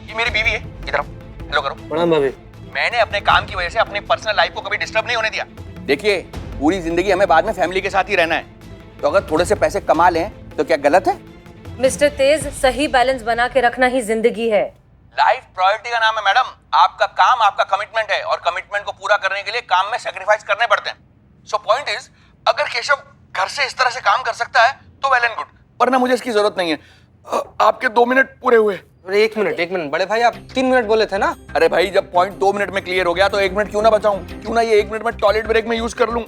ये मेरी बीवी है। इधर आओ, हेलो करो। प्रणाम भाभी। मैंने अपने काम की वजह से अपनी पर्सनल लाइफ को कभी डिस्टर्ब नहीं होने दिया। देखिए, पूरी जिंदगी हमें बाद में फैमिली के साथ ही रहना है, तो अगर थोड़े से पैसे कमा लें तो क्या गलत है? मिस्टर तेज, सही बैलेंस बना के रखना ही जिंदगी है। लाइफ प्रायोरिटी का नाम है मैडम। आपका काम आपका कमिटमेंट है, और कमिटमेंट को पूरा करने के लिए काम में सैक्रिफाइस करने पड़ते हैं। सो पॉइंट इज, अगर केशव घर से इस तरह से काम कर सकता है तो वेल एंड गुड, वरना मुझे इसकी जरूरत नहीं है। आपके 2 मिनट पूरे हुए। अरे एक मिनट बड़े भाई, आप 3 मिनट बोले थे ना? अरे भाई, जब पॉइंट 2 मिनट में क्लियर हो गया तो 1 मिनट क्यों ना बचाऊं? क्यों ना ये 1 मिनट में टॉयलेट ब्रेक में यूज कर लूं?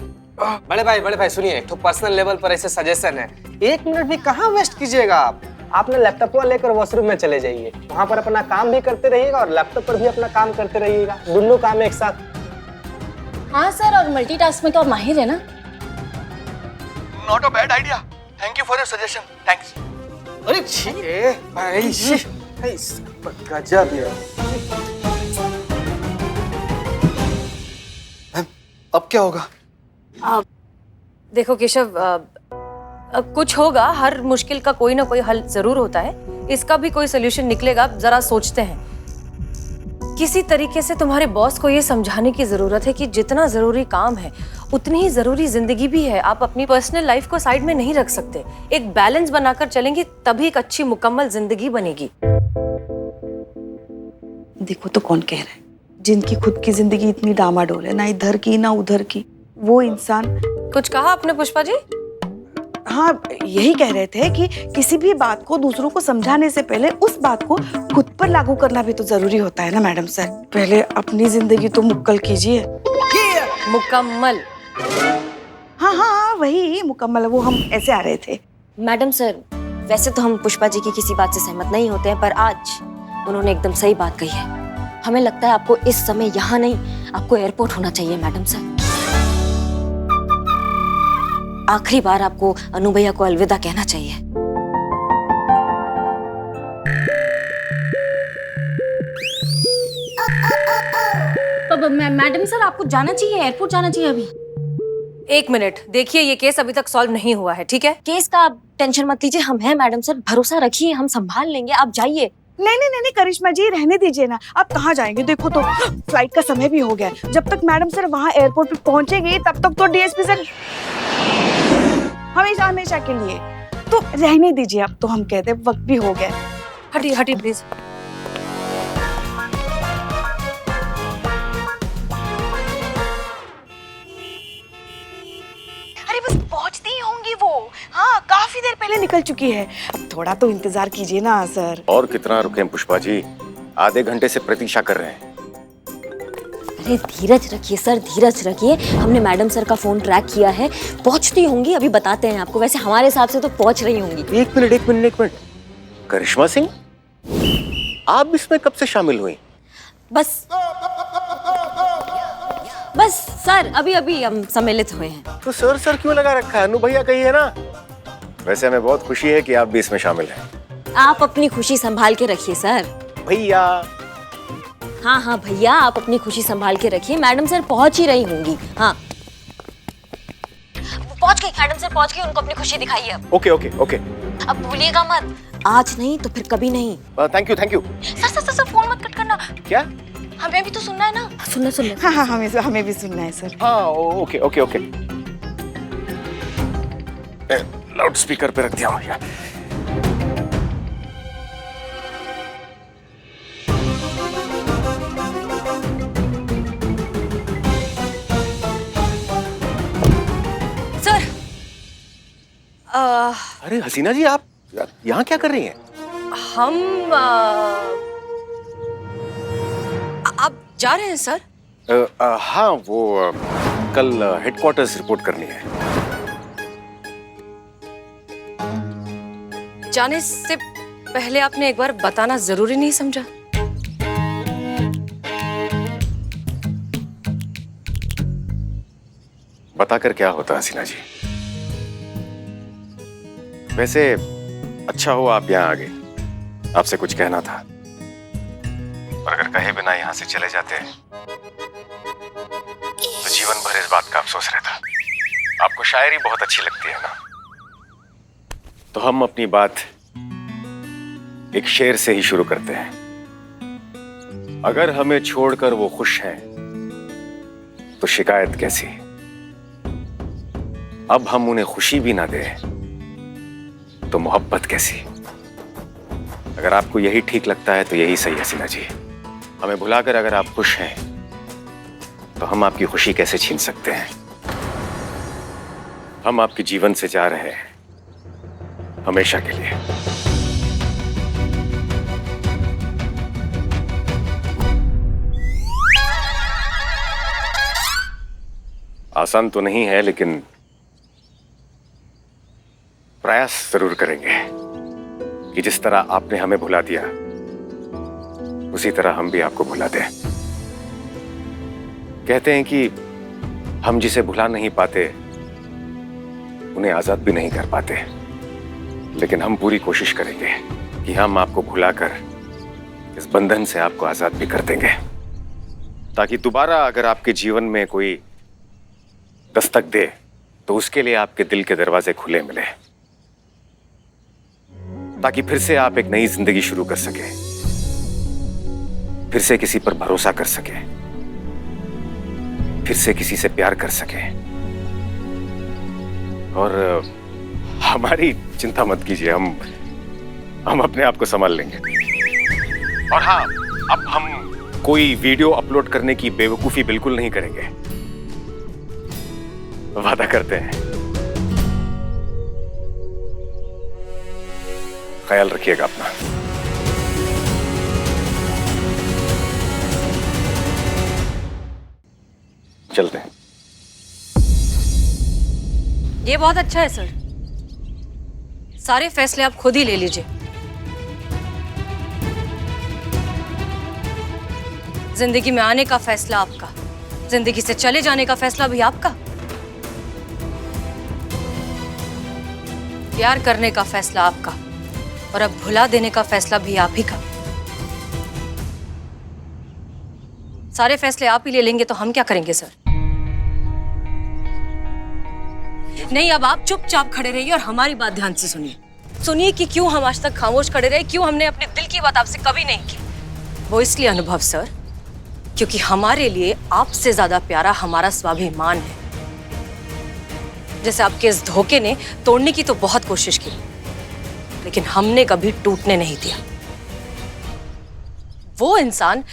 बड़े भाई सुनिए, एक तो पर्सनल लेवल पर ऐसे सजेशन है, 1 मिनट भी कहाँ वेस्ट कीजिएगा आप। अपना लैपटॉप लेकर वॉशरूम में चले जाइए, वहाँ पर अपना काम भी करते रहिएगा और लैपटॉप पर भी अपना काम करते रहिएगा, दोनों काम एक साथ। हाँ सर, और मल्टीटास्क में तो आप माहिर है ना। Not a bad idea, thank you for your suggestion, thanks. अरे भाई गजब है। अब क्या होगा? देखो केशव, कुछ होगा, हर मुश्किल का कोई ना कोई हल जरूर होता है, इसका भी कोई सोल्यूशन निकलेगा। जरा सोचते हैं। किसी तरीके से तुम्हारे बॉस को ये समझाने की जरूरत है कि जितना जरूरी काम है उतनी ही जरूरी जिंदगी भी है। आप अपनी पर्सनल लाइफ को साइड में नहीं रख सकते। एक बैलेंस बनाकर चलेंगे तभी एक अच्छी मुकम्मल जिंदगी बनेगी। देखो तो कौन कह रहा है, जिनकी खुद की जिंदगी इतनी डामाडोल है, ना इधर की ना उधर की, वो इंसान। कुछ कहा आपने पुष्पा जी? हाँ, यही कह रहे थे कि किसी भी बात को दूसरों को समझाने से पहले उस बात को खुद पर लागू करना भी तो जरूरी होता है ना मैडम सर। पहले अपनी जिंदगी तो मुक्कल कीजिए। मुकम्मल? हाँ, वही मुकम्मल, वो हम ऐसे आ रहे थे। मैडम सर, वैसे तो हम पुष्पा जी की किसी बात से सहमत नहीं होते हैं, पर आज उन्होंने एकदम सही बात कही है। हमें लगता है आपको इस समय यहाँ नहीं, आपको एयरपोर्ट होना चाहिए मैडम सर। आखिरी बार आपको अनु भैया को अलविदा कहना चाहिए। मैडम सर, आपको जाना चाहिए, एयरपोर्ट जाना चाहिए अभी। 1 मिनट, देखिए ये केस अभी तक सॉल्व नहीं हुआ है, ठीक है? केस का आप टेंशन मत लीजिए, हम हैं मैडम सर, भरोसा रखिए, हम संभाल लेंगे, आप जाइए। नहीं नहीं नहीं नहीं करिश्मा जी, रहने दीजिए ना। आप कहाँ जाएंगे? देखो तो फ्लाइट का समय भी हो गया है। जब तक मैडम सर वहाँ एयरपोर्ट पे पहुंचेगी तब तक तो डीएसपी सर हमेशा हमेशा के लिए। तो रहने दीजिए, अब तो हम कहते हैं वक्त भी हो गया। हटिए हटिए प्लीज। अरे बस पहुंचती ही होंगी वो। हाँ, काफी देर पहले निकल चुकी है। अब थोड़ा तो इंतजार कीजिए ना सर। और कितना रुके पुष्पा जी, आधे घंटे से प्रतीक्षा कर रहे हैं। अरे धीरज रखिए सर, धीरज रखिए। हमने मैडम सर का फोन ट्रैक किया है, पहुंचती होंगी, अभी बताते हैं आपको। वैसे हमारे हिसाब से तो पहुंच रही होंगी। एक मिनट। करिश्मा सिंह, आप इसमें कब से शामिल हुई? बस सर अभी अभी हम सम्मिलित हुए हैं। तो सर क्यों लगा रखा है? अनु भैया कहिए ना। वैसे हमें बहुत खुशी है कि आप भी इसमें शामिल हैं। आप अपनी खुशी संभाल के रखिए सर। भैया। हाँ भैया, आप अपनी खुशी संभाल के रखिए। मैडम सर पहुंच ही रही होंगी। हाँ पहुंच गई, मैडम सर पहुंच गई। उनको अपनी खुशी दिखाइए अब। ओके। अब भूलिएगा मत, आज नहीं तो फिर कभी नहीं। Thank you. सर फोन मत कट करना। क्या? हमें भी तो सुनना है ना। सुनना। हाँ, हमें भी सुनना है सर। हाँ ओके। लाउड स्पीकर पे रख दिया हूँ यार। सर अरे हसीना जी, आप यहाँ क्या कर रही हैं? हम आप जा रहे हैं सर? हाँ, वो कल हेडक्वार्टर्स रिपोर्ट करनी है। जाने से पहले आपने एक बार बताना जरूरी नहीं समझा? बताकर क्या होता हसीना जी? वैसे अच्छा हुआ आप यहाँ आ गए। आपसे कुछ कहना था, और अगर कहे बिना यहाँ से चले जाते तो जीवन भर इस बात का अफसोस रहता। आपको शायरी बहुत अच्छी लगती है ना, तो हम अपनी बात एक शेर से ही शुरू करते हैं। अगर हमें छोड़कर वो खुश हैं तो शिकायत कैसी? अब हम उन्हें खुशी भी ना दें तो मोहब्बत कैसी? अगर आपको यही ठीक लगता है तो यही सही हसीना जी। हमें भुलाकर अगर आप खुश हैं तो हम आपकी खुशी कैसे छीन सकते हैं? हम आपके जीवन से जा रहे हैं हमेशा के लिए। आसान तो नहीं है, लेकिन प्रयास जरूर करेंगे कि जिस तरह आपने हमें भुला दिया उसी तरह हम भी आपको भुला दें। कहते हैं कि हम जिसे भुला नहीं पाते उन्हें आजाद भी नहीं कर पाते, लेकिन हम पूरी कोशिश करेंगे कि हम आपको भुलाकर इस बंधन से आपको आजाद भी कर देंगे, ताकि दोबारा अगर आपके जीवन में कोई दस्तक दे तो उसके लिए आपके दिल के दरवाजे खुले मिले, ताकि फिर से आप एक नई जिंदगी शुरू कर सके, फिर से किसी पर भरोसा कर सके, फिर से किसी से प्यार कर सके। और हमारी चिंता मत कीजिए, हम अपने आप को संभाल लेंगे। और हाँ, अब हम कोई वीडियो अपलोड करने की बेवकूफी बिल्कुल नहीं करेंगे, वादा करते हैं। ख्याल रखिएगा अपना। चलते हैं। ये बहुत अच्छा है सर, सारे फैसले आप खुद ही ले लीजिए। जिंदगी में आने का फैसला आपका, जिंदगी से चले जाने का फैसला भी आपका, प्यार करने का फैसला आपका, और अब भुला देने का फैसला भी आप ही का। सारे फैसले आप ही ले लेंगे तो हम क्या करेंगे सर? नहीं, अब आप चुपचाप खड़े रहिए और हमारी बात ध्यान से सुनिए। सुनिए कि क्यों हम आज तक खामोश खड़े रहे, क्यों हमने अपने दिल की बात आपसे कभी नहीं की। वो इसलिए अनुभव सर, क्योंकि हमारे लिए आपसे ज्यादा प्यारा हमारा स्वाभिमान है। जैसे आपके इस धोखे ने तोड़ने की तो बहुत कोशिश की, लेकिन हमने कभी टूटने नहीं दिया। वो इंसान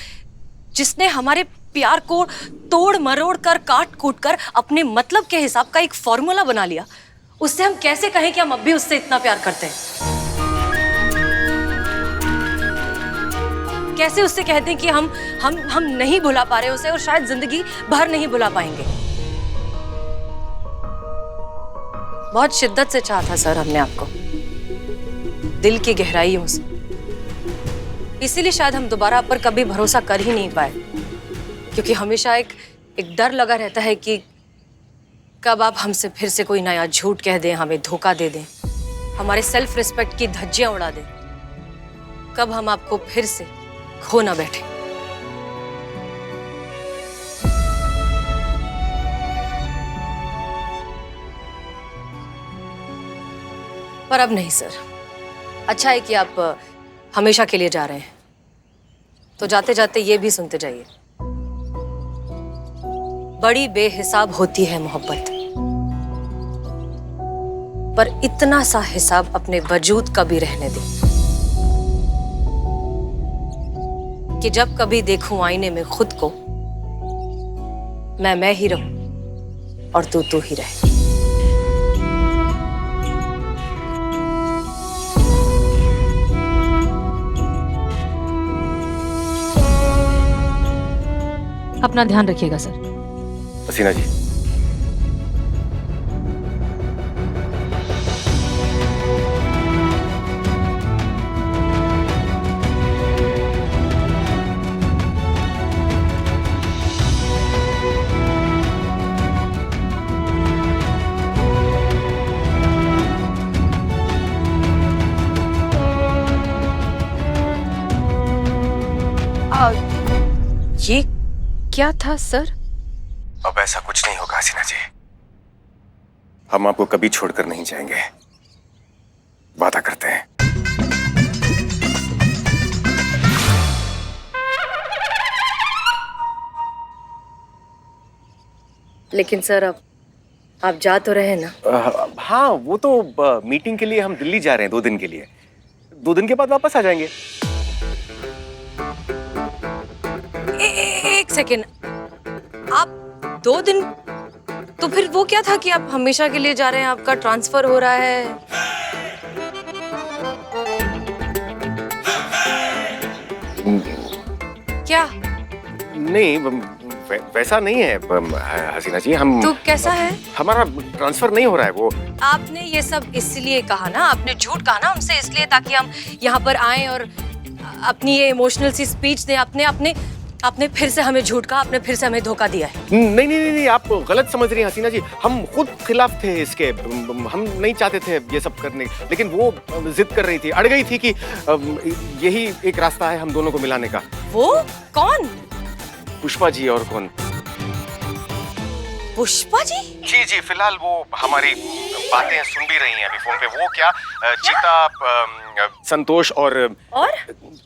जिसने हमारे प्यार को तोड़ मरोड़ कर, काट कूट कर अपने मतलब के हिसाब का एक फॉर्मूला बना लिया, उससे हम कैसे कहें कि हम अब भी उससे इतना प्यार करते हैं? कैसे उससे कहते हैं कि हम नहीं भुला पा रहे उसे, और शायद जिंदगी भर नहीं भुला पाएंगे। बहुत शिद्दत से चाहा था सर हमने आपको, दिल की गहराइयों से। इसीलिए शायद हम दोबारा आप पर कभी भरोसा कर ही नहीं पाए, क्योंकि हमेशा एक डर लगा रहता है कि कब आप हमसे फिर से कोई नया झूठ कह दें, हमें धोखा दे दें, हमारे सेल्फ रिस्पेक्ट की धज्जियां उड़ा दें, कब हम आपको फिर से खो ना बैठे। पर अब नहीं सर, अच्छा है कि आप हमेशा के लिए जा रहे हैं, तो जाते जाते ये भी सुनते जाइए, बड़ी बेहिसाब होती है मोहब्बत, पर इतना सा हिसाब अपने वजूद का भी रहने दे कि जब कभी देखूं आईने में खुद को, मैं ही रहूं और तू ही रहे। अपना ध्यान रखिएगा सर। हसीना जी, ये क्या था सर? अब ऐसा कुछ नहीं होगा हसीना जी, हम आपको कभी छोड़कर नहीं जाएंगे, वादा करते हैं। लेकिन सर अब आप जा तो रहे ना? हाँ, वो तो मीटिंग के लिए हम दिल्ली जा रहे हैं 2 दिन के लिए, 2 दिन के बाद वापस आ जाएंगे। एक सेकेंड, आप 2 दिन? तो फिर वो क्या था कि आप हमेशा के लिए जा रहे हैं, आपका ट्रांसफर हो रहा है? क्या? नहीं, वैसा नहीं है हसीना जी, हम तो कैसा है? हमारा ट्रांसफर नहीं हो रहा है। वो आपने ये सब इसलिए कहा ना, आपने झूठ कहा ना हमसे इसलिए, ताकि हम यहाँ पर आए और अपनी ये इमोशनल सी स्पीच दें। आपने फिर से हमें झूठ कहा, आपने फिर से हमें धोखा दिया है। नहीं, आप गलत समझ रही हैं हसीना जी, हम खुद खिलाफ थे इसके, हम नहीं चाहते थे ये सब करने, लेकिन वो जिद कर रही थी, अड़ गई थी कि यही एक रास्ता है हम दोनों को मिलाने का। वो कौन? पुष्पा जी, और कौन? पुष्पा जी? जी, फिलहाल वो हमारी बातें सुन भी रही हैं अभी फोन पे। वो क्या, चीता, संतोष और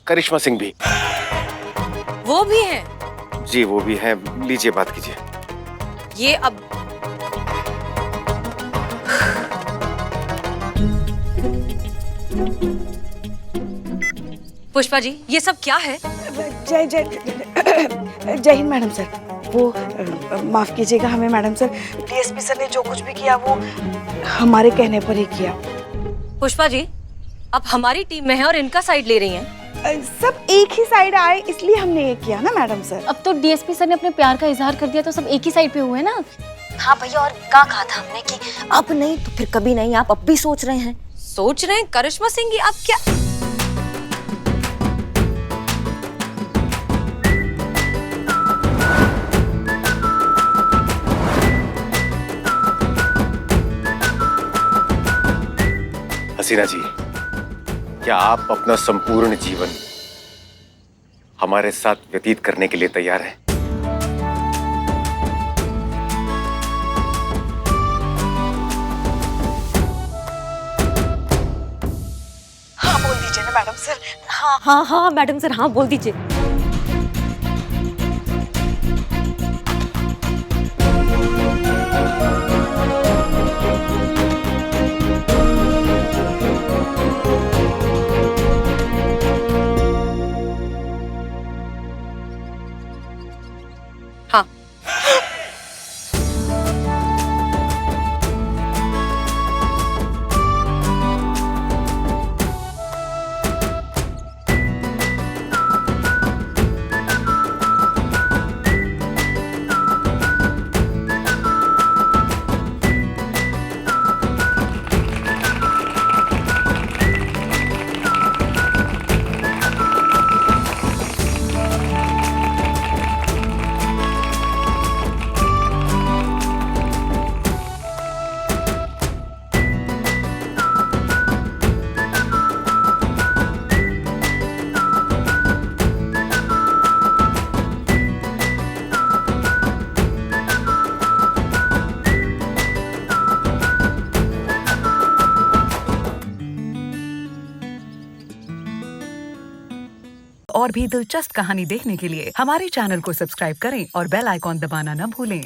करिश्मा सिंह भी। वो भी हैं? जी, वो भी हैं। लीजिए, बात कीजिए। ये अब पुष्पा जी, ये सब क्या है? जय हिंद मैडम सर। वो माफ कीजिएगा हमें मैडम सर, डीएसपी सर ने जो कुछ भी किया वो हमारे कहने पर ही किया। पुष्पा जी, आप हमारी टीम में हैं और इनका साइड ले रही हैं। सब एक ही साइड आए इसलिए हमने ये किया ना मैडम सर। अब तो डीएसपी सर ने अपने प्यार का इजहार कर दिया, तो सब एक ही साइड पे हुए ना। हाँ भैया, और क्या कहा था हमने कि अब नहीं तो फिर कभी नहीं, आप अब भी सोच रहे हैं? सोच रहे हैं? करिश्मा सिंह, आप क्या? हसीना जी, क्या आप अपना संपूर्ण जीवन हमारे साथ व्यतीत करने के लिए तैयार हैं? हाँ हाँ मैडम सर, हाँ बोल दीजिए। हाँ। और भी दिलचस्प कहानी देखने के लिए हमारे चैनल को सब्सक्राइब करें और बेल आइकॉन दबाना न भूलें।